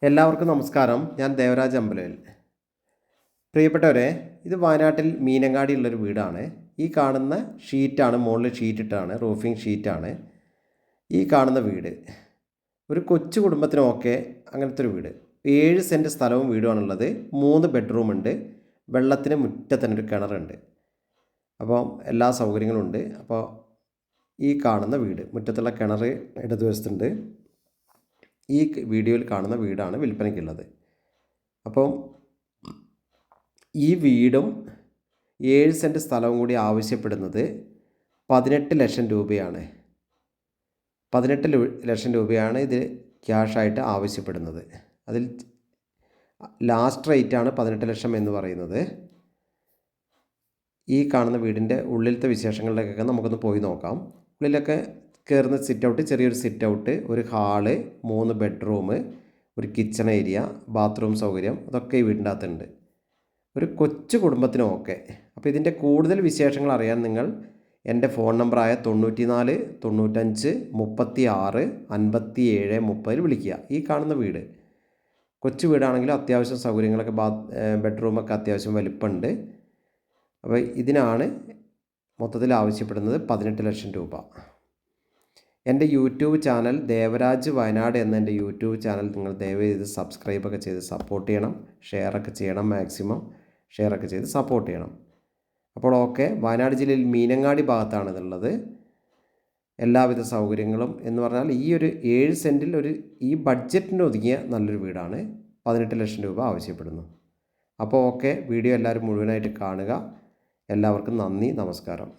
എല്ലാവർക്കും നമസ്കാരം. ഞാൻ ദേവരാജ് അമ്പലവേൽ. പ്രിയപ്പെട്ടവരെ, ഇത് വയനാട്ടിൽ മീനങ്ങാടിയുള്ളൊരു വീടാണ്. ഈ കാണുന്ന ഷീറ്റാണ്, മുകളിൽ ഷീറ്റിട്ടാണ്, റൂഫിംഗ് ഷീറ്റാണ് ഈ കാണുന്ന വീട്. ഒരു കൊച്ചു കുടുംബത്തിനൊക്കെ അങ്ങനത്തെ ഒരു വീട്. 7 സെൻറ്റ് സ്ഥലവും വീടുമാണുള്ളത്. 3 ബെഡ്റൂമുണ്ട്. വെള്ളത്തിന് മുറ്റത്തന്നെ ഒരു കിണറുണ്ട്. അപ്പോൾ എല്ലാ സൗകര്യങ്ങളും ഉണ്ട്. അപ്പോൾ ഈ കാണുന്ന വീട്, മുറ്റത്തുള്ള കിണർ ഇടതുവശത്തുണ്ട്. ഈ വീഡിയോയിൽ കാണുന്ന വീടാണ് വിൽപ്പനയ്ക്കുള്ളത്. അപ്പം ഈ വീടും 7 സെൻറ്റ് സ്ഥലവും കൂടി ആവശ്യപ്പെടുന്നത് 18 ലക്ഷം രൂപയാണ്. 18 ലക്ഷം രൂപയാണ് ഇത് ക്യാഷായിട്ട് ആവശ്യപ്പെടുന്നത്. അതിൽ ലാസ്റ്റ് റേറ്റാണ് 18 ലക്ഷം എന്ന് പറയുന്നത്. ഈ കാണുന്ന വീടിൻ്റെ ഉള്ളിലത്തെ വിശേഷങ്ങളിലേക്കൊക്കെ നമുക്കൊന്ന് പോയി നോക്കാം. ഉള്ളിലൊക്കെ കയറുന്ന സിറ്റ് ഔട്ട്, ചെറിയൊരു സിറ്റ് ഔട്ട്, ഒരു ഹാള്, 3 ബെഡ്റൂം, ഒരു കിച്ചൺ ഏരിയ, ബാത്റൂം സൗകര്യം, അതൊക്കെ ഈ വീടിൻ്റെ അകത്തുണ്ട്. ഒരു കൊച്ചു കുടുംബത്തിനും ഓക്കെ. അപ്പോൾ ഇതിൻ്റെ കൂടുതൽ വിശേഷങ്ങൾ അറിയാൻ നിങ്ങൾ എൻ്റെ ഫോൺ നമ്പറായ 94 95 36 57 30 വിളിക്കുക. ഈ കാണുന്ന വീട് കൊച്ചു വീടാണെങ്കിലും അത്യാവശ്യം സൗകര്യങ്ങളൊക്കെ ബെഡ്റൂമൊക്കെ അത്യാവശ്യം വലിപ്പമുണ്ട്. അപ്പോൾ ഇതിനാണ് മൊത്തത്തിൽ ആവശ്യപ്പെടുന്നത് 18 ലക്ഷം രൂപ. എൻ്റെ യൂട്യൂബ് ചാനൽ ദേവരാജ് വയനാട് എന്ന എൻ്റെ യൂട്യൂബ് ചാനൽ നിങ്ങൾ ദയവ് ചെയ്ത് സബ്സ്ക്രൈബൊക്കെ ചെയ്ത് സപ്പോർട്ട് ചെയ്യണം. ഷെയറൊക്കെ ചെയ്യണം, മാക്സിമം ഷെയറൊക്കെ ചെയ്ത് സപ്പോർട്ട് ചെയ്യണം. അപ്പോൾ ഓക്കെ, വയനാട് ജില്ലയിൽ മീനങ്ങാടി ഭാഗത്താണ് ഇതുള്ളത്. എല്ലാവിധ സൗകര്യങ്ങളും എന്ന് പറഞ്ഞാൽ ഈ ഒരു 7 സെൻറ്റിൽ ഈ ബഡ്ജറ്റിന് ഒതുങ്ങിയ നല്ലൊരു വീടാണ്. 18 ലക്ഷം രൂപ ആവശ്യപ്പെടുന്നു. അപ്പോൾ ഓക്കെ, വീഡിയോ എല്ലാവരും മുഴുവനായിട്ട് കാണുക. എല്ലാവർക്കും നന്ദി, നമസ്കാരം.